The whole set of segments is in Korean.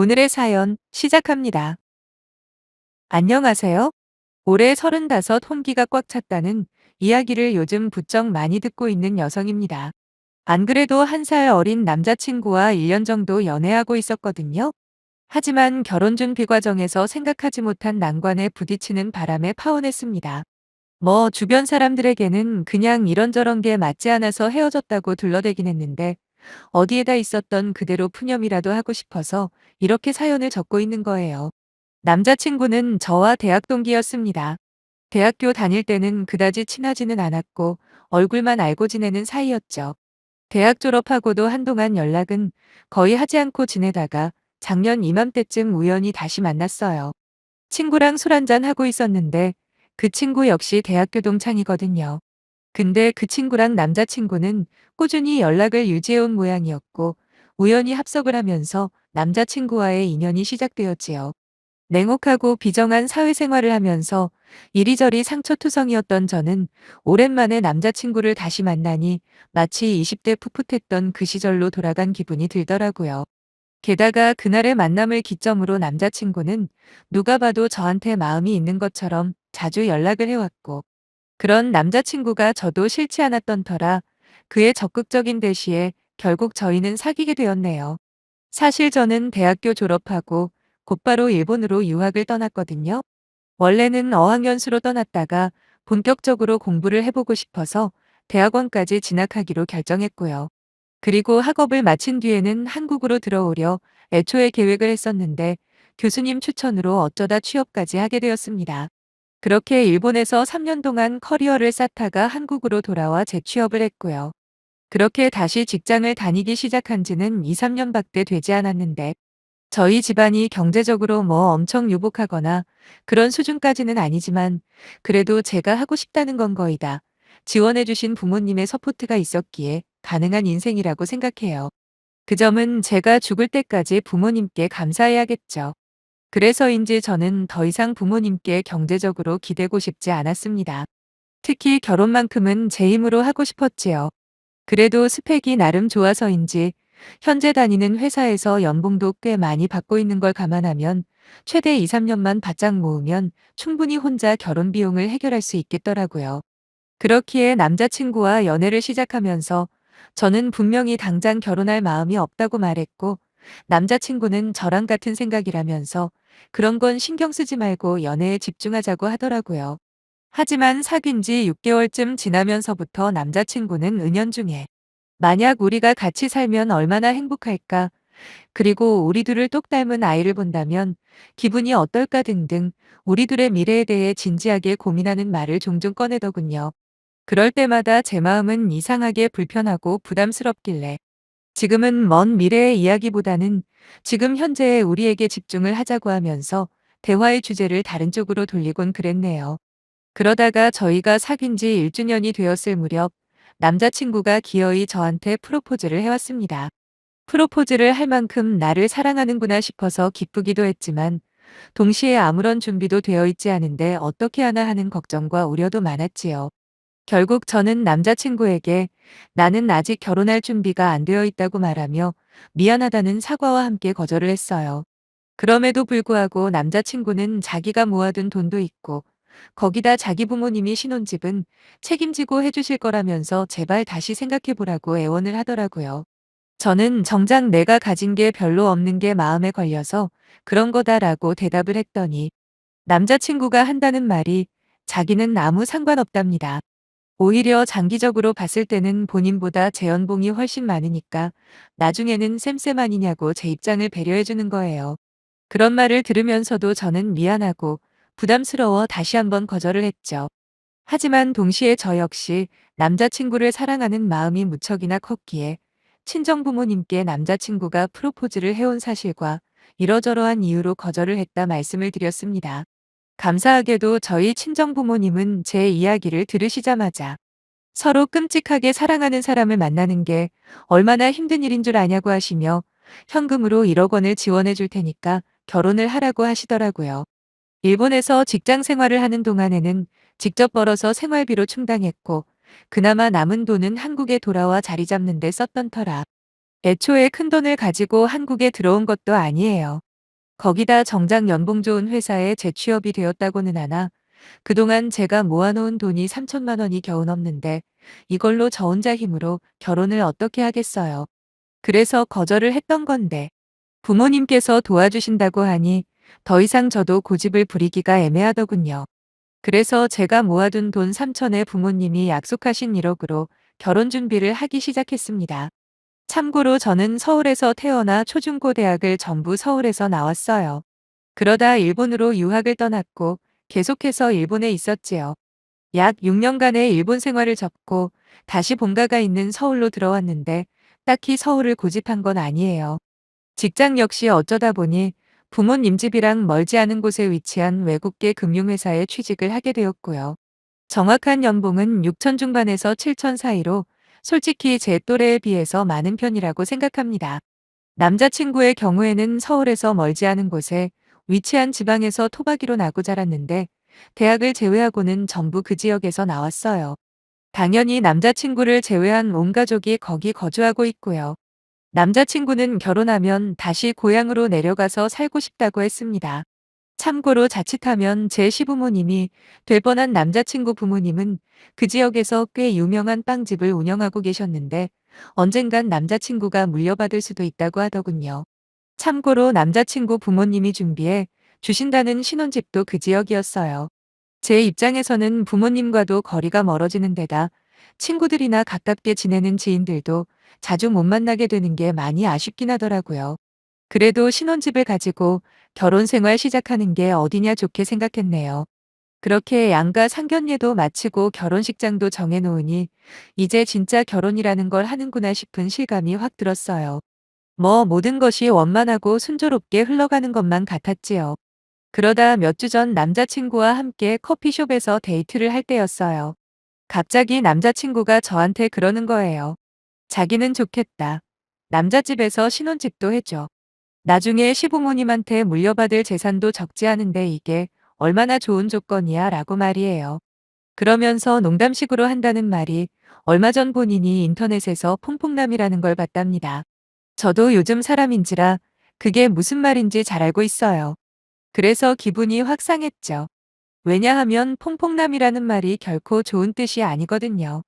오늘의 사연 시작합니다. 안녕하세요. 올해 35 혼기가 꽉 찼다는 이야기를 요즘 부쩍 많이 듣고 있는 여성입니다. 안 그래도 1살 어린 남자친구와 1년 정도 연애하고 있었거든요. 하지만 결혼 준비 과정에서 생각하지 못한 난관에 부딪히는 바람에 파혼했습니다. 주변 사람들에게는 그냥 이런저런 게 맞지 않아서 헤어졌다고 둘러대긴 했는데 어디에다 있었던 그대로 푸념이라도 하고 싶어서 이렇게 사연을 적고 있는 거예요. 남자친구는 저와 대학 동기였습니다. 대학교 다닐 때는 그다지 친하지는 않았고 얼굴만 알고 지내는 사이였죠. 대학 졸업하고도 한동안 연락은 거의 하지 않고 지내다가 작년 이맘때쯤 우연히 다시 만났어요. 친구랑 술 한잔 하고 있었는데 그 친구 역시 대학교 동창이거든요. 근데 그 친구랑 남자친구는 꾸준히 연락을 유지해온 모양이었고 우연히 합석을 하면서 남자친구와의 인연이 시작되었지요. 냉혹하고 비정한 사회생활을 하면서 이리저리 상처투성이었던 저는 오랜만에 남자친구를 다시 만나니 마치 20대 풋풋했던 그 시절로 돌아간 기분이 들더라고요. 게다가 그날의 만남을 기점으로 남자친구는 누가 봐도 저한테 마음이 있는 것처럼 자주 연락을 해왔고 그런 남자친구가 저도 싫지 않았던 터라 그의 적극적인 대시에 결국 저희는 사귀게 되었네요. 사실 저는 대학교 졸업하고 곧바로 일본으로 유학을 떠났거든요. 원래는 어학연수로 떠났다가 본격적으로 공부를 해보고 싶어서 대학원까지 진학하기로 결정했고요. 그리고 학업을 마친 뒤에는 한국으로 들어오려 애초에 계획을 했었는데 교수님 추천으로 어쩌다 취업까지 하게 되었습니다. 그렇게 일본에서 3년 동안 커리어를 쌓다가 한국으로 돌아와 재취업을 했고요. 그렇게 다시 직장을 다니기 시작한 지는 2, 3년밖에 되지 않았는데 저희 집안이 경제적으로 엄청 유복하거나 그런 수준까지는 아니지만 그래도 제가 하고 싶다는 건 거의 다 지원해 주신 부모님의 서포트가 있었기에 가능한 인생이라고 생각해요. 그 점은 제가 죽을 때까지 부모님께 감사해야겠죠. 그래서인지 저는 더 이상 부모님께 경제적으로 기대고 싶지 않았습니다. 특히 결혼만큼은 제 힘으로 하고 싶었지요. 그래도 스펙이 나름 좋아서인지 현재 다니는 회사에서 연봉도 꽤 많이 받고 있는 걸 감안하면 최대 2, 3년만 바짝 모으면 충분히 혼자 결혼 비용을 해결할 수 있겠더라고요. 그렇기에 남자친구와 연애를 시작하면서 저는 분명히 당장 결혼할 마음이 없다고 말했고 남자친구는 저랑 같은 생각이라면서 그런 건 신경 쓰지 말고 연애에 집중하자고 하더라고요. 하지만 사귄 지 6개월쯤 지나면서부터 남자친구는 은연중에 만약 우리가 같이 살면 얼마나 행복할까? 그리고 우리 둘을 똑 닮은 아이를 본다면 기분이 어떨까 등등 우리 둘의 미래에 대해 진지하게 고민하는 말을 종종 꺼내더군요. 그럴 때마다 제 마음은 이상하게 불편하고 부담스럽길래 지금은 먼 미래의 이야기보다는 지금 현재의 우리에게 집중을 하자고 하면서 대화의 주제를 다른 쪽으로 돌리곤 그랬네요. 그러다가 저희가 사귄 지 1주년이 되었을 무렵 남자친구가 기어이 저한테 프로포즈를 해왔습니다. 프로포즈를 할 만큼 나를 사랑하는구나 싶어서 기쁘기도 했지만 동시에 아무런 준비도 되어 있지 않은데 어떻게 하나 하는 걱정과 우려도 많았지요. 결국 저는 남자친구에게 나는 아직 결혼할 준비가 안 되어 있다고 말하며 미안하다는 사과와 함께 거절을 했어요. 그럼에도 불구하고 남자친구는 자기가 모아둔 돈도 있고 거기다 자기 부모님이 신혼집은 책임지고 해주실 거라면서 제발 다시 생각해보라고 애원을 하더라고요. 저는 정작 내가 가진 게 별로 없는 게 마음에 걸려서 그런 거다라고 대답을 했더니 남자친구가 한다는 말이 자기는 아무 상관없답니다. 오히려 장기적으로 봤을 때는 본인보다 제 연봉이 훨씬 많으니까 나중에는 쌤쌤 아니냐고 제 입장을 배려해주는 거예요. 그런 말을 들으면서도 저는 미안하고 부담스러워 다시 한번 거절을 했죠. 하지만 동시에 저 역시 남자친구를 사랑하는 마음이 무척이나 컸기에 친정 부모님께 남자친구가 프로포즈를 해온 사실과 이러저러한 이유로 거절을 했다 말씀을 드렸습니다. 감사하게도 저희 친정 부모님은 제 이야기를 들으시자마자 서로 끔찍하게 사랑하는 사람을 만나는 게 얼마나 힘든 일인 줄 아냐고 하시며 현금으로 1억 원을 지원해 줄 테니까 결혼을 하라고 하시더라고요. 일본에서 직장 생활을 하는 동안에는 직접 벌어서 생활비로 충당했고 그나마 남은 돈은 한국에 돌아와 자리 잡는 데 썼던 터라 애초에 큰돈을 가지고 한국에 들어온 것도 아니에요. 거기다 정작 연봉 좋은 회사에 재취업이 되었다고는 하나 그동안 제가 모아놓은 돈이 3천만 원이 겨우 넘는데 이걸로 저 혼자 힘으로 결혼을 어떻게 하겠어요. 그래서 거절을 했던 건데 부모님께서 도와주신다고 하니 더 이상 저도 고집을 부리기가 애매하더군요. 그래서 제가 모아둔 돈 3천에 부모님이 약속하신 1억으로 결혼 준비를 하기 시작했습니다. 참고로 저는 서울에서 태어나 초중고 대학을 전부 서울에서 나왔어요. 그러다 일본으로 유학을 떠났고 계속해서 일본에 있었지요. 약 6년간의 일본 생활을 접고 다시 본가가 있는 서울로 들어왔는데 딱히 서울을 고집한 건 아니에요. 직장 역시 어쩌다 보니 부모님 집이랑 멀지 않은 곳에 위치한 외국계 금융회사에 취직을 하게 되었고요. 정확한 연봉은 6천 중반에서 7천 사이로 솔직히 제 또래에 비해서 많은 편이라고 생각합니다. 남자친구의 경우에는 서울에서 멀지 않은 곳에 위치한 지방에서 토박이로 나고 자랐는데 대학을 제외하고는 전부 그 지역에서 나왔어요. 당연히 남자친구를 제외한 온 가족이 거기 거주하고 있고요. 남자친구는 결혼하면 다시 고향으로 내려가서 살고 싶다고 했습니다. 참고로 자칫하면 제 시부모님이 될 뻔한 남자친구 부모님은 그 지역에서 꽤 유명한 빵집을 운영하고 계셨는데 언젠간 남자친구가 물려받을 수도 있다고 하더군요. 참고로 남자친구 부모님이 준비해 주신다는 신혼집도 그 지역이었어요. 제 입장에서는 부모님과도 거리가 멀어지는 데다 친구들이나 가깝게 지내는 지인들도 자주 못 만나게 되는 게 많이 아쉽긴 하더라고요. 그래도 신혼집을 가지고 결혼 생활 시작하는 게 어디냐 좋게 생각했네요. 그렇게 양가 상견례도 마치고 결혼식장도 정해놓으니 이제 진짜 결혼이라는 걸 하는구나 싶은 실감이 확 들었어요. 뭐 모든 것이 원만하고 순조롭게 흘러가는 것만 같았지요. 그러다 몇 주 전 남자친구와 함께 커피숍에서 데이트를 할 때였어요. 갑자기 남자친구가 저한테 그러는 거예요. 자기는 좋겠다. 남자집에서 신혼집도 해줘. 나중에 시부모님한테 물려받을 재산도 적지 않은데 이게 얼마나 좋은 조건이야 라고 말이에요. 그러면서 농담식으로 한다는 말이 얼마 전 본인이 인터넷에서 퐁퐁남이라는 걸 봤답니다. 저도 요즘 사람인지라 그게 무슨 말인지 잘 알고 있어요. 그래서 기분이 확 상했죠. 왜냐하면 퐁퐁남이라는 말이 결코 좋은 뜻이 아니거든요.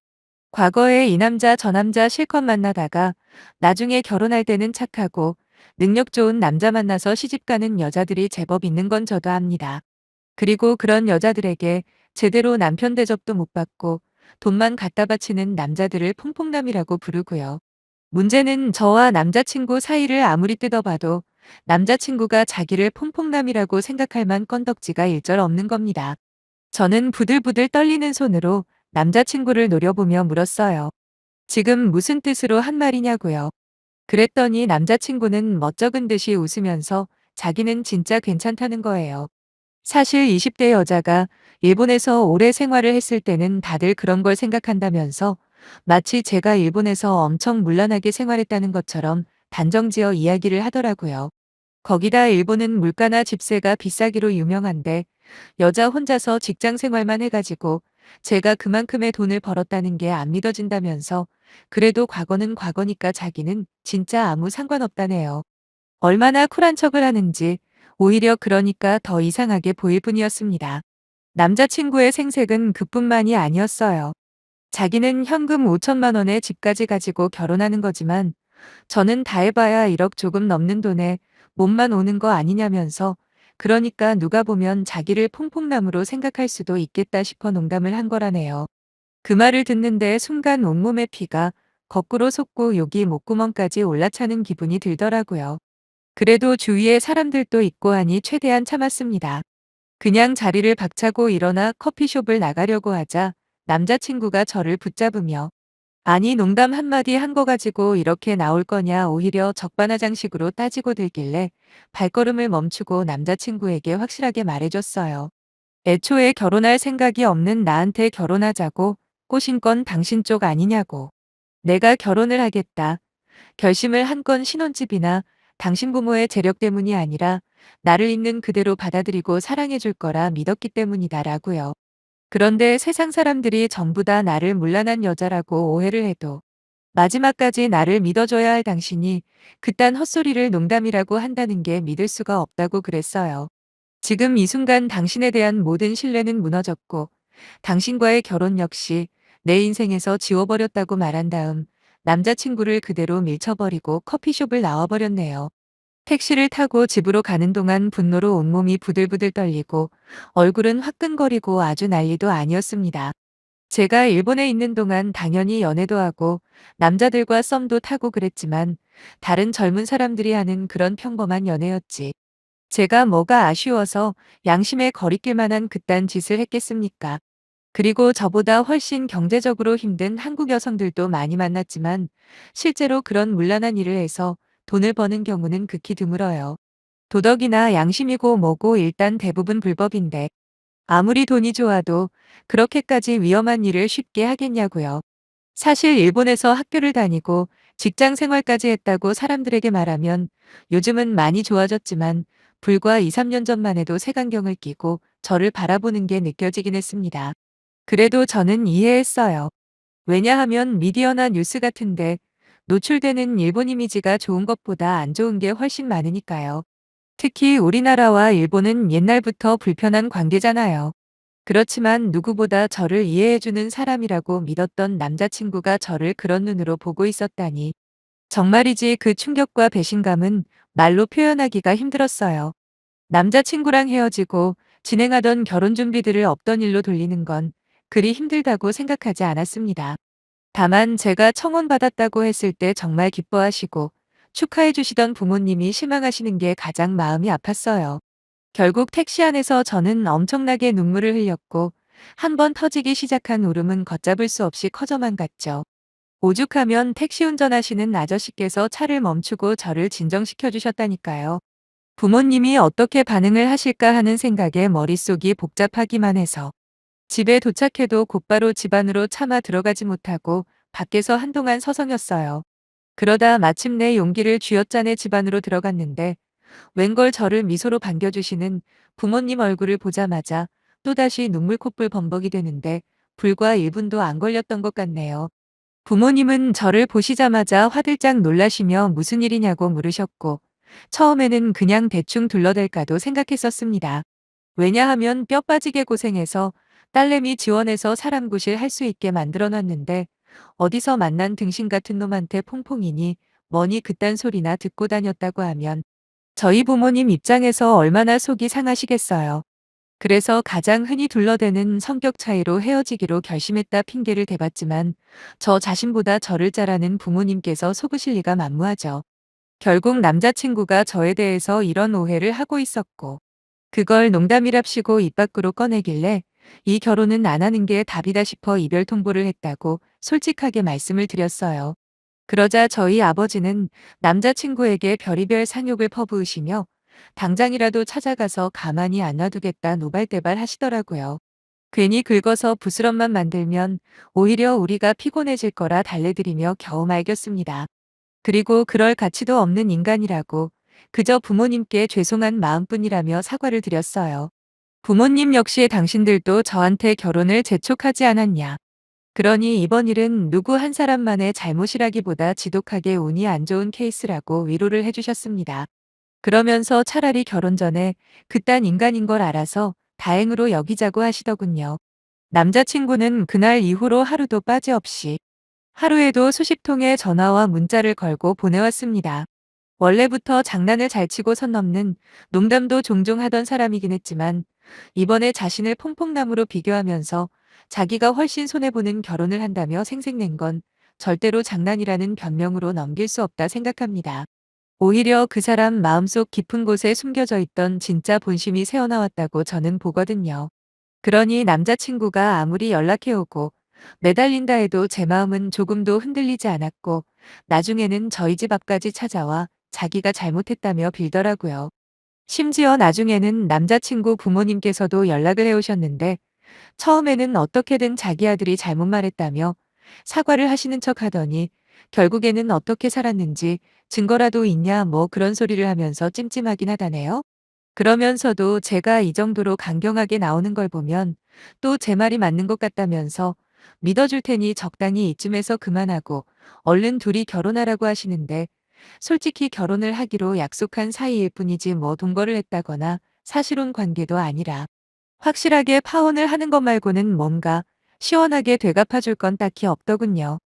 과거에 이 남자 저 남자 실컷 만나다가 나중에 결혼할 때는 착하고 능력 좋은 남자 만나서 시집가는 여자들이 제법 있는 건 저도 압니다. 그리고 그런 여자들에게 제대로 남편 대접도 못 받고 돈만 갖다 바치는 남자들을 퐁퐁남이라고 부르고요. 문제는 저와 남자친구 사이를 아무리 뜯어봐도 남자친구가 자기를 퐁퐁남이라고 생각할 만 건덕지가 일절 없는 겁니다. 저는 부들부들 떨리는 손으로 남자친구를 노려보며 물었어요. 지금 무슨 뜻으로 한 말이냐고요. 그랬더니 남자친구는 멋쩍은 듯이 웃으면서 자기는 진짜 괜찮다는 거예요. 사실 20대 여자가 일본에서 오래 생활을 했을 때는 다들 그런 걸 생각한다면서 마치 제가 일본에서 엄청 문란하게 생활했다는 것처럼 단정지어 이야기를 하더라고요. 거기다 일본은 물가나 집세가 비싸기로 유명한데 여자 혼자서 직장 생활만 해가지고 제가 그만큼의 돈을 벌었다는 게 안 믿어진다면서 그래도 과거는 과거니까 자기는 진짜 아무 상관없다네요. 얼마나 쿨한 척을 하는지 오히려 그러니까 더 이상하게 보일 뿐이었습니다. 남자친구의 생색은 그뿐만이 아니었어요. 자기는 현금 5천만 원에 집까지 가지고 결혼하는 거지만 저는 다 해봐야 1억 조금 넘는 돈에 몸만 오는 거 아니냐면서 그러니까 누가 보면 자기를 퐁퐁남으로 생각할 수도 있겠다 싶어 농담을 한 거라네요. 그 말을 듣는데 순간 온몸에 피가 거꾸로 솟고 욕이 목구멍까지 올라차는 기분이 들더라고요. 그래도 주위에 사람들도 있고 하니 최대한 참았습니다. 그냥 자리를 박차고 일어나 커피숍을 나가려고 하자 남자친구가 저를 붙잡으며 아니 농담 한마디 한 거 가지고 이렇게 나올 거냐 오히려 적반하장식으로 따지고 들길래 발걸음을 멈추고 남자친구에게 확실하게 말해줬어요. 애초에 결혼할 생각이 없는 나한테 결혼하자고 꼬신 건 당신 쪽 아니냐고. 내가 결혼을 하겠다. 결심을 한 건 신혼집이나 당신 부모의 재력 때문이 아니라 나를 있는 그대로 받아들이고 사랑해 줄 거라 믿었기 때문이다라고요. 그런데 세상 사람들이 전부 다 나를 문란한 여자라고 오해를 해도 마지막까지 나를 믿어줘야 할 당신이 그딴 헛소리를 농담이라고 한다는 게 믿을 수가 없다고 그랬어요. 지금 이 순간 당신에 대한 모든 신뢰는 무너졌고 당신과의 결혼 역시 내 인생에서 지워버렸다고 말한 다음 남자친구를 그대로 밀쳐버리고 커피숍을 나와버렸네요. 택시를 타고 집으로 가는 동안 분노로 온몸이 부들부들 떨리고 얼굴은 화끈거리고 아주 난리도 아니었습니다. 제가 일본에 있는 동안 당연히 연애도 하고 남자들과 썸도 타고 그랬지만 다른 젊은 사람들이 하는 그런 평범한 연애였지. 제가 뭐가 아쉬워서 양심에 거리낄 만한 그딴 짓을 했겠습니까? 그리고 저보다 훨씬 경제적으로 힘든 한국 여성들도 많이 만났지만 실제로 그런 문란한 일을 해서 돈을 버는 경우는 극히 드물어요. 도덕이나 양심이고 뭐고 일단 대부분 불법인데 아무리 돈이 좋아도 그렇게까지 위험한 일을 쉽게 하겠냐고요. 사실 일본에서 학교를 다니고 직장 생활까지 했다고 사람들에게 말하면 요즘은 많이 좋아졌지만 불과 2, 3년 전만 해도 색안경을 끼고 저를 바라보는 게 느껴지긴 했습니다. 그래도 저는 이해했어요. 왜냐하면 미디어나 뉴스 같은데 노출되는 일본 이미지가 좋은 것보다 안 좋은 게 훨씬 많으니까요. 특히 우리나라와 일본은 옛날부터 불편한 관계잖아요. 그렇지만 누구보다 저를 이해해주는 사람이라고 믿었던 남자친구가 저를 그런 눈으로 보고 있었다니. 정말이지 그 충격과 배신감은 말로 표현하기가 힘들었어요. 남자친구랑 헤어지고 진행하던 결혼 준비들을 없던 일로 돌리는 건 그리 힘들다고 생각하지 않았습니다. 다만 제가 청혼받았다고 했을 때 정말 기뻐하시고 축하해 주시던 부모님이 실망하시는 게 가장 마음이 아팠어요. 결국 택시 안에서 저는 엄청나게 눈물을 흘렸고 한 번 터지기 시작한 울음은 걷잡을 수 없이 커져만 갔죠. 오죽하면 택시 운전하시는 아저씨께서 차를 멈추고 저를 진정시켜 주셨다니까요. 부모님이 어떻게 반응을 하실까 하는 생각에 머릿속이 복잡하기만 해서 집에 도착해도 곧바로 집 안으로 차마 들어가지 못하고 밖에서 한동안 서성였어요. 그러다 마침내 용기를 쥐어짜내 집 안으로 들어갔는데 웬걸 저를 미소로 반겨주시는 부모님 얼굴을 보자마자 또다시 눈물 콧불 범벅이 되는데 불과 1분도 안 걸렸던 것 같네요. 부모님은 저를 보시자마자 화들짝 놀라시며 무슨 일이냐고 물으셨고 처음에는 그냥 대충 둘러댈까도 생각했었습니다. 왜냐하면 뼈 빠지게 고생해서 딸내미 지원해서 사람 구실 할 수 있게 만들어 놨는데 어디서 만난 등신 같은 놈한테 퐁퐁이니 뭐니 그딴 소리나 듣고 다녔다고 하면 저희 부모님 입장에서 얼마나 속이 상하시겠어요. 그래서 가장 흔히 둘러대는 성격 차이로 헤어지기로 결심했다 핑계를 대봤지만 저 자신보다 저를 잘 아는 부모님께서 속으실 리가 만무하죠. 결국 남자친구가 저에 대해서 이런 오해를 하고 있었고 그걸 농담이랍시고 입 밖으로 꺼내길래 이 결혼은 안 하는 게 답이다 싶어 이별 통보를 했다고 솔직하게 말씀을 드렸어요. 그러자 저희 아버지는 남자친구에게 별의별 상욕을 퍼부으시며 당장이라도 찾아가서 가만히 안 놔두겠다 노발대발 하시더라고요. 괜히 긁어서 부스럼만 만들면 오히려 우리가 피곤해질 거라 달래드리며 겨우 말겼습니다. 그리고 그럴 가치도 없는 인간이라고 그저 부모님께 죄송한 마음뿐이라며 사과를 드렸어요. 부모님 역시 당신들도 저한테 결혼을 재촉하지 않았냐. 그러니 이번 일은 누구 한 사람만의 잘못이라기보다 지독하게 운이 안 좋은 케이스라고 위로를 해주셨습니다. 그러면서 차라리 결혼 전에 그딴 인간인 걸 알아서 다행으로 여기자고 하시더군요. 남자친구는 그날 이후로 하루도 빠지없이 하루에도 수십 통의 전화와 문자를 걸고 보내왔습니다. 원래부터 장난을 잘 치고 선 넘는 농담도 종종 하던 사람이긴 했지만 이번에 자신을 퐁퐁남으로 비교하면서 자기가 훨씬 손해보는 결혼을 한다며 생색낸 건 절대로 장난이라는 변명으로 넘길 수 없다 생각합니다. 오히려 그 사람 마음속 깊은 곳에 숨겨져 있던 진짜 본심이 새어나왔다고 저는 보거든요. 그러니 남자친구가 아무리 연락해오고 매달린다 해도 제 마음은 조금도 흔들리지 않았고 나중에는 저희 집 앞까지 찾아와 자기가 잘못했다며 빌더라고요. 심지어 나중에는 남자친구 부모님께서도 연락을 해오셨는데 처음에는 어떻게든 자기 아들이 잘못 말했다며 사과를 하시는 척 하더니 결국에는 어떻게 살았는지 증거라도 있냐 뭐 그런 소리를 하면서 찜찜하긴 하다네요. 그러면서도 제가 이 정도로 강경하게 나오는 걸 보면 또 제 말이 맞는 것 같다면서 믿어줄 테니 적당히 이쯤에서 그만하고 얼른 둘이 결혼하라고 하시는데 솔직히 결혼을 하기로 약속한 사이일 뿐이지 뭐 동거를 했다거나 사실혼 관계도 아니라 확실하게 파혼을 하는 것 말고는 뭔가 시원하게 되갚아줄 건 딱히 없더군요.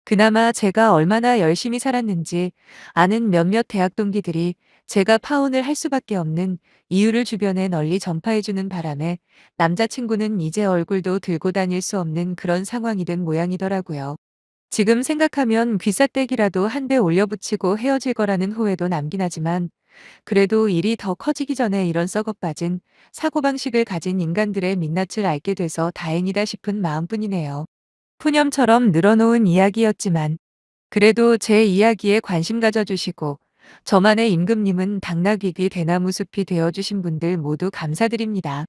그나마 제가 얼마나 열심히 살았는지 아는 몇몇 대학 동기들이 제가 파혼을 할 수밖에 없는 이유를 주변에 널리 전파해주는 바람에 남자친구는 이제 얼굴도 들고 다닐 수 없는 그런 상황이 된 모양이더라고요. 지금 생각하면 귀싸대기라도 한 대 올려붙이고 헤어질 거라는 후회도 남긴 하지만 그래도 일이 더 커지기 전에 이런 썩어빠진 사고방식을 가진 인간들의 민낯을 알게 돼서 다행이다 싶은 마음뿐이네요. 푸념처럼 늘어놓은 이야기였지만 그래도 제 이야기에 관심 가져주시고 저만의 임금님은 당나귀귀 대나무 숲이 되어주신 분들 모두 감사드립니다.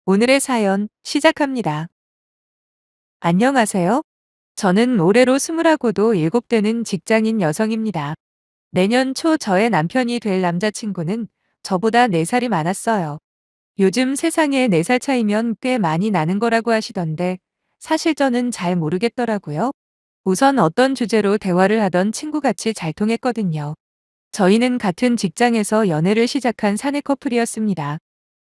오늘의 사연 시작합니다. 안녕하세요. 저는 올해로 스물하고도 일곱 되는 직장인 여성입니다. 내년 초 저의 남편이 될 남자친구는 저보다 4살이 많았어요. 요즘 세상에 4살 차이면 꽤 많이 나는 거라고 하시던데 사실 저는 잘 모르겠더라고요. 우선 어떤 주제로 대화를 하던 친구같이 잘 통했거든요. 저희는 같은 직장에서 연애를 시작한 사내 커플이었습니다.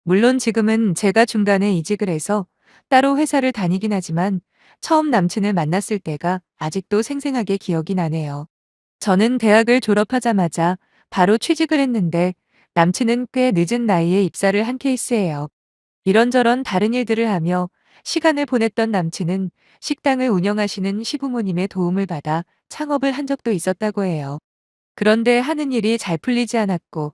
물론 지금은 제가 중간에 이직을 해서 따로 회사를 다니긴 하지만 처음 남친을 만났을 때가 아직도 생생하게 기억이 나네요. 저는 대학을 졸업하자마자 바로 취직을 했는데 남친은 꽤 늦은 나이에 입사를 한 케이스예요. 이런저런 다른 일들을 하며 시간을 보냈던 남친은 식당을 운영하시는 시부모님의 도움을 받아 창업을 한 적도 있었다고 해요. 그런데 하는 일이 잘 풀리지 않았고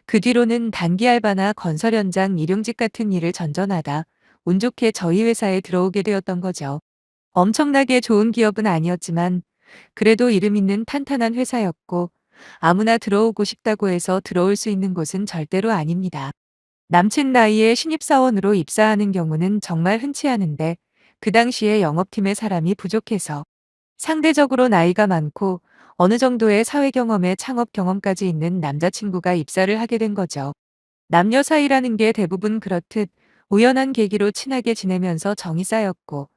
그 뒤로는 단기 알바나 건설 현장 일용직 같은 일을 전전하다 운 좋게 저희 회사에 들어오게 되었던 거죠. 엄청나게 좋은 기업은 아니었지만 그래도 이름 있는 탄탄한 회사였고 아무나 들어오고 싶다고 해서 들어올 수 있는 곳은 절대로 아닙니다. 남친 나이에 신입사원으로 입사하는 경우는 정말 흔치 않은데 그 당시에 영업팀에 사람이 부족해서 상대적으로 나이가 많고 어느 정도의 사회 경험에 창업 경험까지 있는 남자친구가 입사를 하게 된 거죠. 남녀 사이라는 게 대부분 그렇듯 우연한 계기로 친하게 지내면서 정이 쌓였고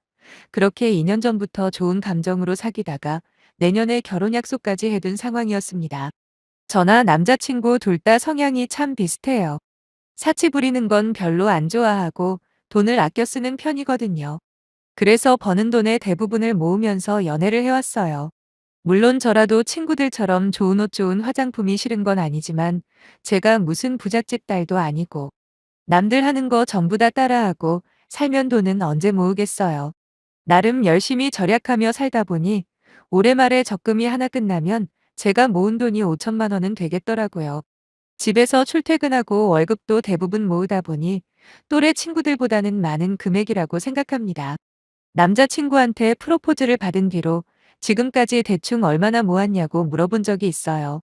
그렇게 2년 전부터 좋은 감정으로 사귀다가 내년에 결혼 약속까지 해둔 상황이었습니다. 저나 남자친구 둘 다 성향이 참 비슷해요. 사치 부리는 건 별로 안 좋아하고 돈을 아껴 쓰는 편이거든요. 그래서 버는 돈의 대부분을 모으면서 연애를 해왔어요. 물론 저라도 친구들처럼 좋은 옷 좋은 화장품이 싫은 건 아니지만 제가 무슨 부잣집 딸도 아니고 남들 하는 거 전부 다 따라하고 살면 돈은 언제 모으겠어요. 나름 열심히 절약하며 살다 보니 올해 말에 적금이 하나 끝나면 제가 모은 돈이 5천만 원은 되겠더라고요. 집에서 출퇴근하고 월급도 대부분 모으다 보니 또래 친구들보다는 많은 금액이라고 생각합니다. 남자친구한테 프로포즈를 받은 뒤로 지금까지 대충 얼마나 모았냐고 물어본 적이 있어요.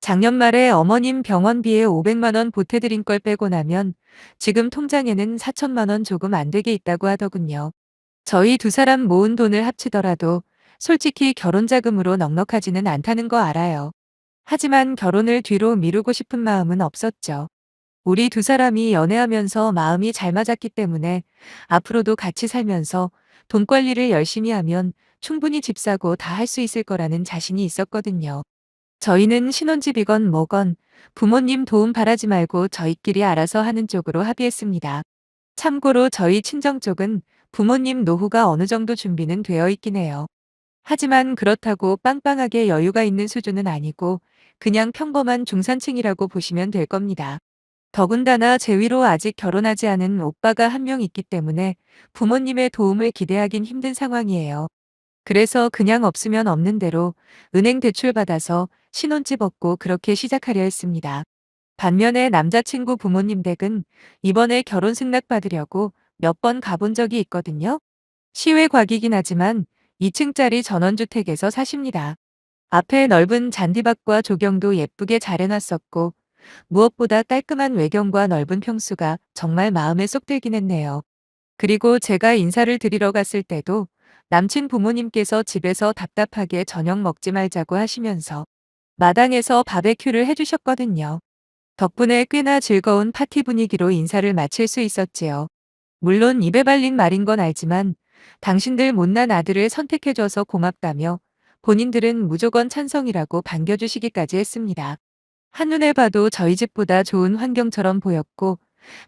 작년 말에 어머님 병원비에 500만 원 보태드린 걸 빼고 나면 지금 통장에는 4천만 원 조금 안 되게 있다고 하더군요. 저희 두 사람 모은 돈을 합치더라도 솔직히 결혼 자금으로 넉넉하지는 않다는 거 알아요. 하지만 결혼을 뒤로 미루고 싶은 마음은 없었죠. 우리 두 사람이 연애하면서 마음이 잘 맞았기 때문에 앞으로도 같이 살면서 돈 관리를 열심히 하면 충분히 집 사고 다 할 수 있을 거라는 자신이 있었거든요. 저희는 신혼집이건 뭐건 부모님 도움 바라지 말고 저희끼리 알아서 하는 쪽으로 합의했습니다. 참고로 저희 친정 쪽은 부모님 노후가 어느 정도 준비는 되어 있긴 해요. 하지만 그렇다고 빵빵하게 여유가 있는 수준은 아니고 그냥 평범한 중산층이라고 보시면 될 겁니다. 더군다나 제 위로 아직 결혼하지 않은 오빠가 한 명 있기 때문에 부모님의 도움을 기대하긴 힘든 상황이에요. 그래서 그냥 없으면 없는 대로 은행 대출 받아서 신혼집 얻고 그렇게 시작하려 했습니다. 반면에 남자친구 부모님 댁은 이번에 결혼 승낙 받으려고 몇 번 가본 적이 있거든요. 시외 곽이긴 하지만 2층짜리 전원주택에서 사십니다. 앞에 넓은 잔디밭과 조경도 예쁘게 잘 해놨었고 무엇보다 깔끔한 외경과 넓은 평수가 정말 마음에 쏙 들긴 했네요. 그리고 제가 인사를 드리러 갔을 때도 남친 부모님께서 집에서 답답하게 저녁 먹지 말자고 하시면서 마당에서 바베큐를 해주셨거든요. 덕분에 꽤나 즐거운 파티 분위기로 인사를 마칠 수 있었지요. 물론 입에 발린 말인 건 알지만 당신들 못난 아들을 선택해줘서 고맙다며 본인들은 무조건 찬성이라고 반겨주시기까지 했습니다. 한눈에 봐도 저희 집보다 좋은 환경처럼 보였고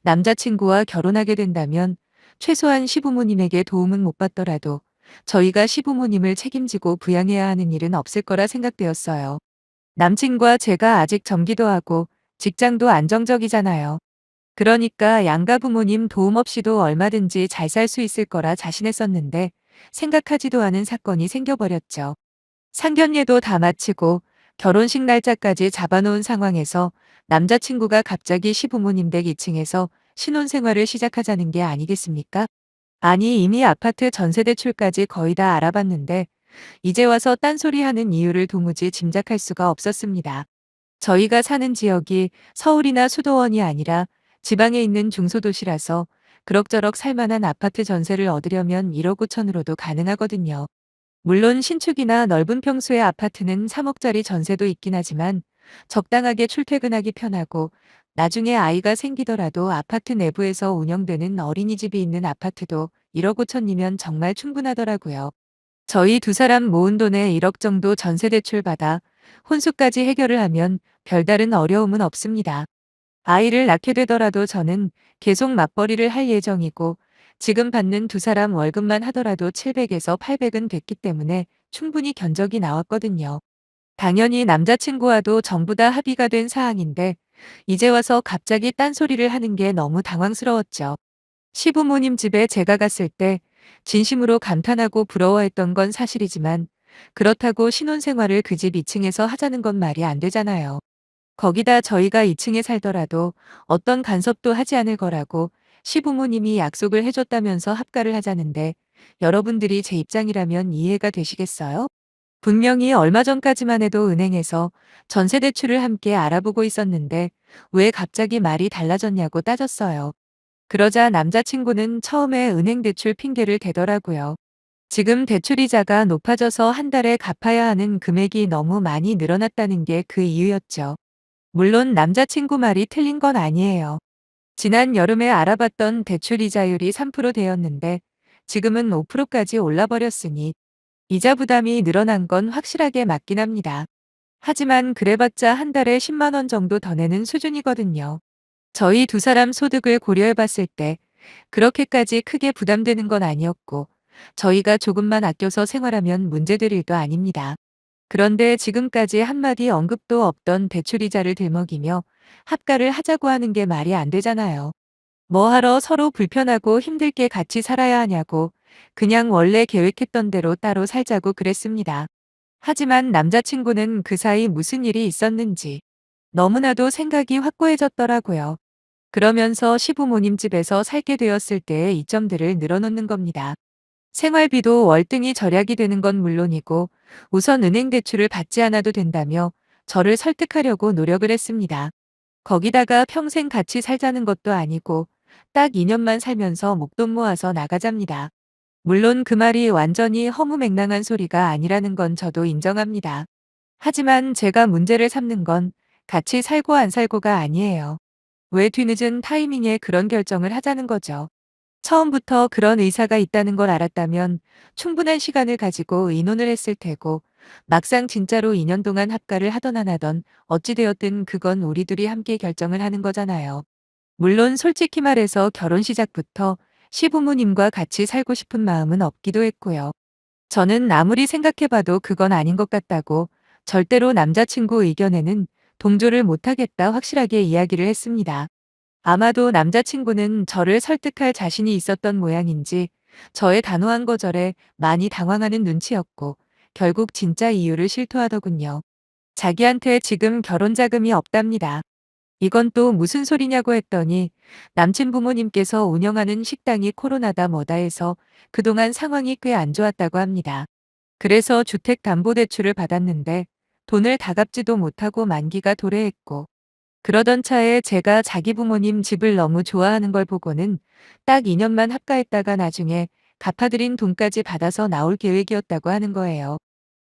남자친구와 결혼하게 된다면 최소한 시부모님에게 도움은 못 받더라도 저희가 시부모님을 책임지고 부양해야 하는 일은 없을 거라 생각되었어요. 남친과 제가 아직 정기도 하고 직장도 안정적이잖아요. 그러니까 양가 부모님 도움 없이도 얼마든지 잘 살 수 있을 거라 자신했었는데 생각하지도 않은 사건이 생겨버렸죠. 상견례도 다 마치고 결혼식 날짜까지 잡아놓은 상황에서 남자친구가 갑자기 시부모님 댁 2층에서 신혼생활을 시작하자는 게 아니겠습니까? 아니 이미 아파트 전세대출까지 거의 다 알아봤는데 이제 와서 딴소리하는 이유를 도무지 짐작할 수가 없었습니다. 저희가 사는 지역이 서울이나 수도원이 아니라 지방에 있는 중소도시라서 그럭저럭 살만한 아파트 전세를 얻으려면 1억 5천으로도 가능하거든요. 물론 신축이나 넓은 평수의 아파트는 3억짜리 전세도 있긴 하지만 적당하게 출퇴근하기 편하고 나중에 아이가 생기더라도 아파트 내부에서 운영되는 어린이집이 있는 아파트도 1억 5천이면 정말 충분하더라고요. 저희 두 사람 모은 돈에 1억 정도 전세 대출 받아 혼수까지 해결을 하면 별다른 어려움은 없습니다. 아이를 낳게 되더라도 저는 계속 맞벌이를 할 예정이고 지금 받는 두 사람 월급만 하더라도 700에서 800은 됐기 때문에 충분히 견적이 나왔거든요. 당연히 남자친구와도 전부 다 합의가 된 사항인데 이제 와서 갑자기 딴소리를 하는 게 너무 당황스러웠죠. 시부모님 집에 제가 갔을 때 진심으로 감탄하고 부러워했던 건 사실이지만 그렇다고 신혼생활을 그 집 2층에서 하자는 건 말이 안 되잖아요. 거기다 저희가 2층에 살더라도 어떤 간섭도 하지 않을 거라고 시부모님이 약속을 해줬다면서 합가를 하자는데 여러분들이 제 입장이라면 이해가 되시겠어요? 분명히 얼마 전까지만 해도 은행에서 전세 대출을 함께 알아보고 있었는데 왜 갑자기 말이 달라졌냐고 따졌어요. 그러자 남자친구는 처음에 은행 대출 핑계를 대더라고요. 지금 대출이자가 높아져서 한 달에 갚아야 하는 금액이 너무 많이 늘어났다는 게 그 이유였죠. 물론 남자친구 말이 틀린 건 아니에요. 지난 여름에 알아봤던 대출 이자율이 3%대였는데 지금은 5%까지 올라버렸으니 이자 부담이 늘어난 건 확실하게 맞긴 합니다. 하지만 그래봤자 한 달에 10만 원 정도 더 내는 수준이거든요. 저희 두 사람 소득을 고려해 봤을 때 그렇게까지 크게 부담되는 건 아니었고 저희가 조금만 아껴서 생활하면 문제될 일도 아닙니다. 그런데 지금까지 한마디 언급도 없던 대출이자를 들먹이며 합가를 하자고 하는 게 말이 안 되잖아요. 뭐하러 서로 불편하고 힘들게 같이 살아야 하냐고 그냥 원래 계획했던 대로 따로 살자고 그랬습니다. 하지만 남자친구는 그 사이 무슨 일이 있었는지 너무나도 생각이 확고해졌더라고요. 그러면서 시부모님 집에서 살게 되었을 때의 이점들을 늘어놓는 겁니다. 생활비도 월등히 절약이 되는 건 물론이고 우선 은행 대출을 받지 않아도 된다며 저를 설득하려고 노력을 했습니다. 거기다가 평생 같이 살자는 것도 아니고 딱 2년만 살면서 목돈 모아서 나가잡니다. 물론 그 말이 완전히 허무맹랑한 소리가 아니라는 건 저도 인정합니다. 하지만 제가 문제를 삼는 건 같이 살고 안 살고가 아니에요. 왜 뒤늦은 타이밍에 그런 결정을 하자는 거죠. 처음부터 그런 의사가 있다는 걸 알았다면 충분한 시간을 가지고 의논을 했을 테고 막상 진짜로 2년 동안 합가를 하던 안 하던 어찌되었든 그건 우리 둘이 함께 결정을 하는 거잖아요. 물론 솔직히 말해서 결혼 시작부터 시부모님과 같이 살고 싶은 마음은 없기도 했고요. 저는 아무리 생각해봐도 그건 아닌 것 같다고 절대로 남자친구 의견에는 동조를 못하겠다 확실하게 이야기를 했습니다. 아마도 남자친구는 저를 설득할 자신이 있었던 모양인지 저의 단호한 거절에 많이 당황하는 눈치였고 결국 진짜 이유를 실토하더군요. 자기한테 지금 결혼 자금이 없답니다. 이건 또 무슨 소리냐고 했더니 남친 부모님께서 운영하는 식당이 코로나다 뭐다 해서 그동안 상황이 꽤 안 좋았다고 합니다. 그래서 주택담보대출을 받았는데 돈을 다 갚지도 못하고 만기가 도래했고 그러던 차에 제가 자기 부모님 집을 너무 좋아하는 걸 보고는 딱 2년만 합가했다가 나중에 갚아드린 돈까지 받아서 나올 계획이었다고 하는 거예요.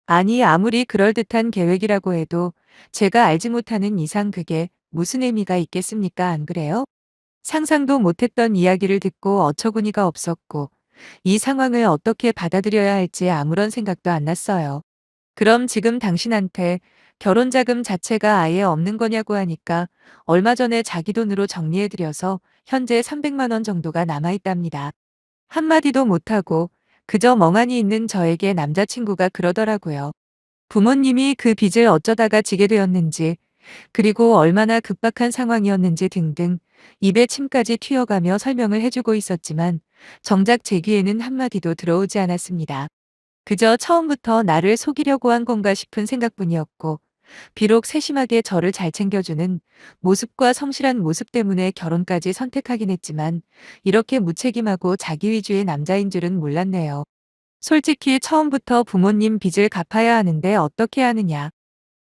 아니, 아무리 그럴듯한 계획이라고 해도 제가 알지 못하는 이상 그게 무슨 의미가 있겠습니까? 안 그래요? 상상도 못했던 이야기를 듣고 어처구니가 없었고, 이 상황을 어떻게 받아들여야 할지 아무런 생각도 안 났어요. 그럼 지금 당신한테 결혼 자금 자체가 아예 없는 거냐고 하니까 얼마 전에 자기 돈으로 정리해드려서 현재 300만 원 정도가 남아있답니다. 한마디도 못하고 그저 멍하니 있는 저에게 남자친구가 그러더라고요. 부모님이 그 빚을 어쩌다가 지게 되었는지, 그리고 얼마나 급박한 상황이었는지 등등 입에 침까지 튀어가며 설명을 해주고 있었지만 정작 제 귀에는 한마디도 들어오지 않았습니다. 그저 처음부터 나를 속이려고 한 건가 싶은 생각뿐이었고, 비록 세심하게 저를 잘 챙겨주는 모습과 성실한 모습 때문에 결혼까지 선택하긴 했지만 이렇게 무책임하고 자기 위주의 남자인 줄은 몰랐네요. 솔직히 처음부터 부모님 빚을 갚아야 하는데 어떻게 하느냐.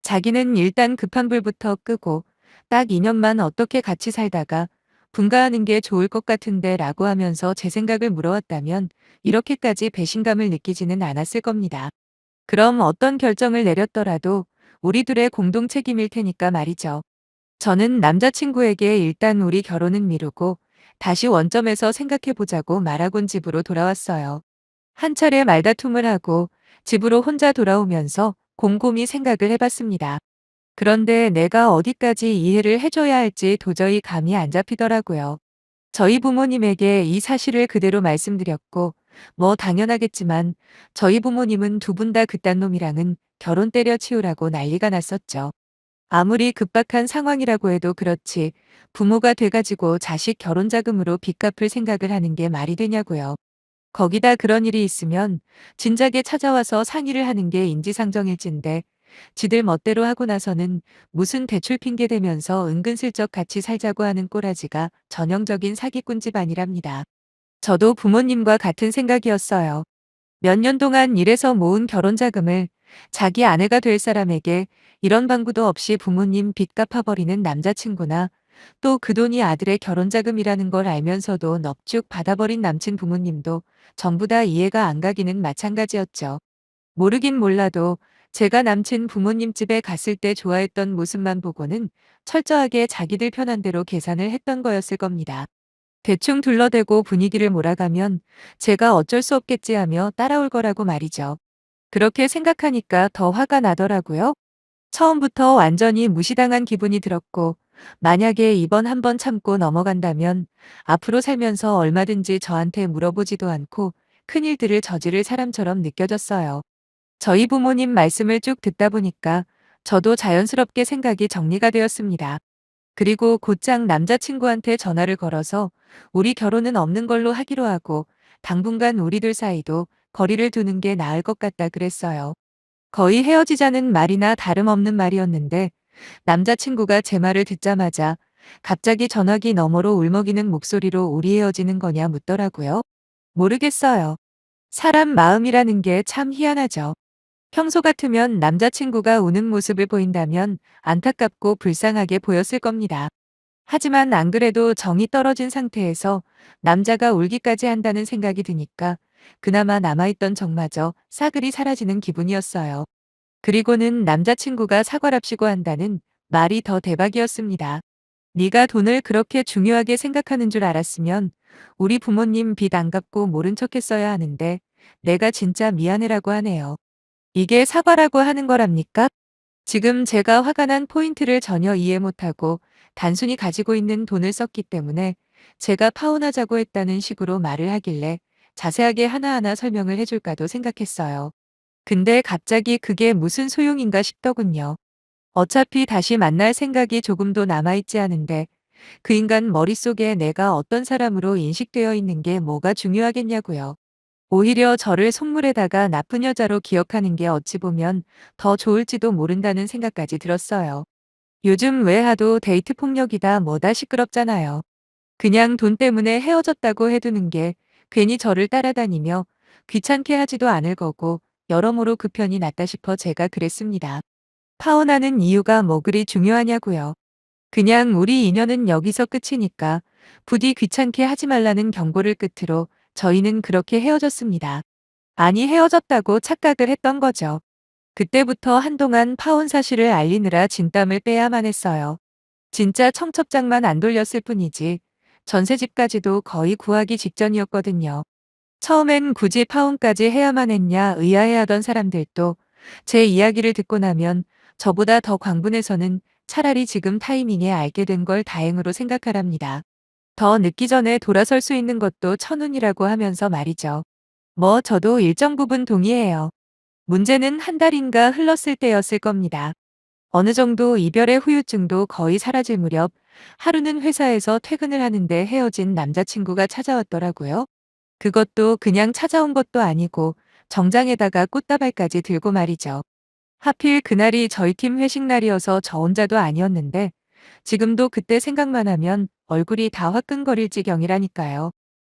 자기는 일단 급한 불부터 끄고 딱 2년만 어떻게 같이 살다가 분가하는 게 좋을 것 같은데 라고 하면서 제 생각을 물어왔다면 이렇게까지 배신감을 느끼지는 않았을 겁니다. 그럼 어떤 결정을 내렸더라도 우리 둘의 공동 책임일 테니까 말이죠. 저는 남자친구에게 일단 우리 결혼은 미루고 다시 원점에서 생각해보자고 말하곤 집으로 돌아왔어요. 한 차례 말다툼을 하고 집으로 혼자 돌아오면서 곰곰이 생각을 해봤습니다. 그런데 내가 어디까지 이해를 해줘야 할지 도저히 감이 안 잡히더라고요. 저희 부모님에게 이 사실을 그대로 말씀드렸고, 뭐 당연하겠지만 저희 부모님은 두 분 다 그딴 놈이랑은 결혼 때려치우라고 난리가 났었죠. 아무리 급박한 상황이라고 해도 그렇지 부모가 돼가지고 자식 결혼 자금으로 빚 갚을 생각을 하는 게 말이 되냐고요. 거기다 그런 일이 있으면 진작에 찾아와서 상의를 하는 게 인지상정일진데 지들 멋대로 하고 나서는 무슨 대출 핑계 대면서 은근슬쩍 같이 살자고 하는 꼬라지가 전형적인 사기꾼 집안이랍니다. 저도 부모님과 같은 생각이었어요. 몇 년 동안 일해서 모은 결혼 자금을 자기 아내가 될 사람에게 이런 방구도 없이 부모님 빚 갚아버리는 남자친구나 또 그 돈이 아들의 결혼 자금이라는 걸 알면서도 넙죽 받아버린 남친 부모님도 전부 다 이해가 안 가기는 마찬가지였죠. 모르긴 몰라도 제가 남친 부모님 집에 갔을 때 좋아했던 모습만 보고는 철저하게 자기들 편한 대로 계산을 했던 거였을 겁니다. 대충 둘러대고 분위기를 몰아가면 제가 어쩔 수 없겠지 하며 따라올 거라고 말이죠. 그렇게 생각하니까 더 화가 나더라고요. 처음부터 완전히 무시당한 기분이 들었고, 만약에 이번 한번 참고 넘어간다면 앞으로 살면서 얼마든지 저한테 물어보지도 않고 큰일들을 저지를 사람처럼 느껴졌어요. 저희 부모님 말씀을 쭉 듣다 보니까 저도 자연스럽게 생각이 정리가 되었습니다. 그리고 곧장 남자친구한테 전화를 걸어서 우리 결혼은 없는 걸로 하기로 하고 당분간 우리들 사이도 거리를 두는 게 나을 것 같다 그랬어요. 거의 헤어지자는 말이나 다름없는 말이었는데 남자친구가 제 말을 듣자마자 갑자기 전화기 너머로 울먹이는 목소리로 우리 헤어지는 거냐 묻더라고요. 모르겠어요. 사람 마음이라는 게 참 희한하죠. 평소 같으면 남자친구가 우는 모습을 보인다면 안타깝고 불쌍하게 보였을 겁니다. 하지만 안 그래도 정이 떨어진 상태에서 남자가 울기까지 한다는 생각이 드니까 그나마 남아있던 정마저 싸그리 사라지는 기분이었어요. 그리고는 남자친구가 사과랍시고 한다는 말이 더 대박이었습니다. 네가 돈을 그렇게 중요하게 생각하는 줄 알았으면 우리 부모님 빚 안 갚고 모른 척했어야 하는데 내가 진짜 미안해라고 하네요. 이게 사과라고 하는 거랍니까? 지금 제가 화가 난 포인트를 전혀 이해 못하고 단순히 가지고 있는 돈을 썼기 때문에 제가 파혼하자고 했다는 식으로 말을 하길래 자세하게 하나하나 설명을 해줄까도 생각했어요. 근데 갑자기 그게 무슨 소용인가 싶더군요. 어차피 다시 만날 생각이 조금도 남아있지 않은데 그 인간 머릿속에 내가 어떤 사람으로 인식되어 있는 게 뭐가 중요하겠냐고요. 오히려 저를 속물에다가 나쁜 여자로 기억하는 게 어찌 보면 더 좋을지도 모른다는 생각까지 들었어요. 요즘 왜 하도 데이트 폭력이다 뭐다 시끄럽잖아요. 그냥 돈 때문에 헤어졌다고 해두는 게 괜히 저를 따라다니며 귀찮게 하지도 않을 거고 여러모로 그 편이 낫다 싶어 제가 그랬습니다. 파혼하는 이유가 뭐 그리 중요하냐고요. 그냥 우리 인연은 여기서 끝이니까 부디 귀찮게 하지 말라는 경고를 끝으로 저희는 그렇게 헤어졌습니다. 아니 헤어졌다고 착각을 했던 거죠. 그때부터 한동안 파혼 사실을 알리느라 진땀을 빼야만 했어요. 진짜 청첩장만 안 돌렸을 뿐이지 전셋집까지도 거의 구하기 직전이었거든요. 처음엔 굳이 파혼까지 해야만 했냐 의아해하던 사람들도 제 이야기를 듣고 나면 저보다 더 광분해서는 차라리 지금 타이밍에 알게 된 걸 다행으로 생각하랍니다. 더 늦기 전에 돌아설 수 있는 것도 천운이라고 하면서 말이죠. 뭐 저도 일정 부분 동의해요. 문제는 한 달인가 흘렀을 때였을 겁니다. 어느 정도 이별의 후유증도 거의 사라질 무렵 하루는 회사에서 퇴근을 하는데 헤어진 남자친구가 찾아왔더라고요. 그것도 그냥 찾아온 것도 아니고 정장에다가 꽃다발까지 들고 말이죠. 하필 그날이 저희 팀 회식 날이어서 저 혼자도 아니었는데 지금도 그때 생각만 하면 얼굴이 다 화끈거릴 지경이라니까요.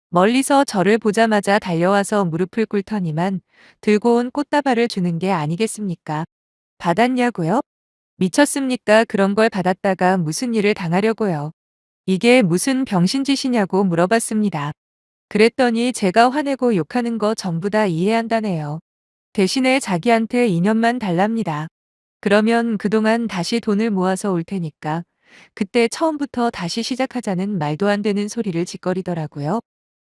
멀리서 저를 보자마자 달려와서 무릎을 꿇더니만 들고 온 꽃다발을 주는 게 아니겠습니까? 받았냐고요? 미쳤습니까? 그런 걸 받았다가 무슨 일을 당하려고요. 이게 무슨 병신짓이냐고 물어봤습니다. 그랬더니 제가 화내고 욕하는 거 전부 다 이해한다네요. 대신에 자기한테 2년만 달랍니다. 그러면 그동안 다시 돈을 모아서 올 테니까 그때 처음부터 다시 시작하자는 말도 안 되는 소리를 짓거리더라고요.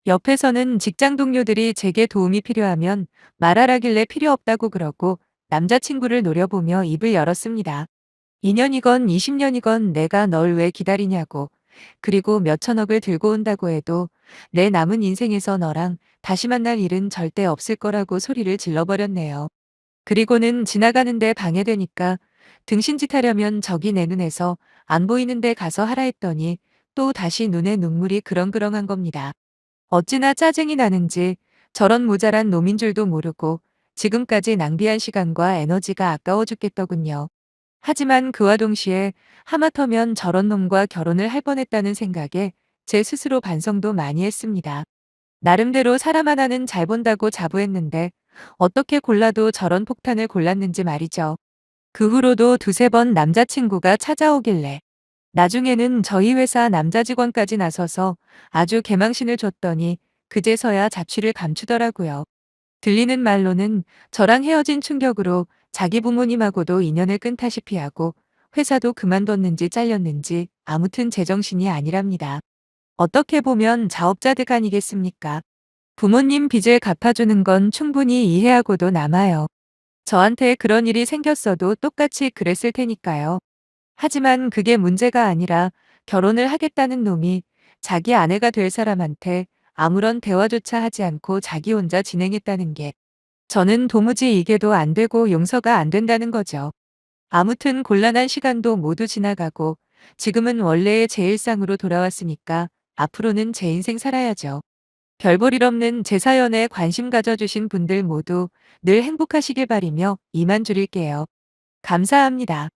옆에서는 직장 동료들이 제게 도움이 필요하면 말하라길래 필요 없다고 그러고 남자친구를 노려보며 입을 열었습니다. 2년이건 20년이건 내가 널 왜 기다리냐고. 그리고 몇 천억을 들고 온다고 해도 내 남은 인생에서 너랑 다시 만날 일은 절대 없을 거라고 소리를 질러버렸네요. 그리고는 지나가는데 방해되니까 등신짓 하려면 저기 내 눈에서 안 보이는데 가서 하라 했더니 또 다시 눈에 눈물이 그렁그렁한 겁니다. 어찌나 짜증이 나는지 저런 모자란 놈인 줄도 모르고 지금까지 낭비한 시간과 에너지가 아까워 죽겠더군요. 하지만 그와 동시에 하마터면 저런 놈과 결혼을 할 뻔했다는 생각에 제 스스로 반성도 많이 했습니다. 나름대로 사람 하나는 잘 본다고 자부했는데 어떻게 골라도 저런 폭탄을 골랐는지 말이죠. 그 후로도 두세 번 남자친구가 찾아오길래 나중에는 저희 회사 남자 직원까지 나서서 아주 개망신을 줬더니 그제서야 자취를 감추더라고요. 들리는 말로는 저랑 헤어진 충격으로 자기 부모님하고도 인연을 끊다시피 하고 회사도 그만뒀는지 잘렸는지 아무튼 제정신이 아니랍니다. 어떻게 보면 자업자득 아니겠습니까? 부모님 빚을 갚아주는 건 충분히 이해하고도 남아요. 저한테 그런 일이 생겼어도 똑같이 그랬을 테니까요. 하지만 그게 문제가 아니라 결혼을 하겠다는 놈이 자기 아내가 될 사람한테 아무런 대화조차 하지 않고 자기 혼자 진행했다는 게 저는 도무지 이게도 안 되고 용서가 안 된다는 거죠. 아무튼 곤란한 시간도 모두 지나가고 지금은 원래의 제 일상으로 돌아왔으니까 앞으로는 제 인생 살아야죠. 별 볼 일 없는 제 사연에 관심 가져주신 분들 모두 늘 행복하시길 바리며 이만 줄일게요. 감사합니다.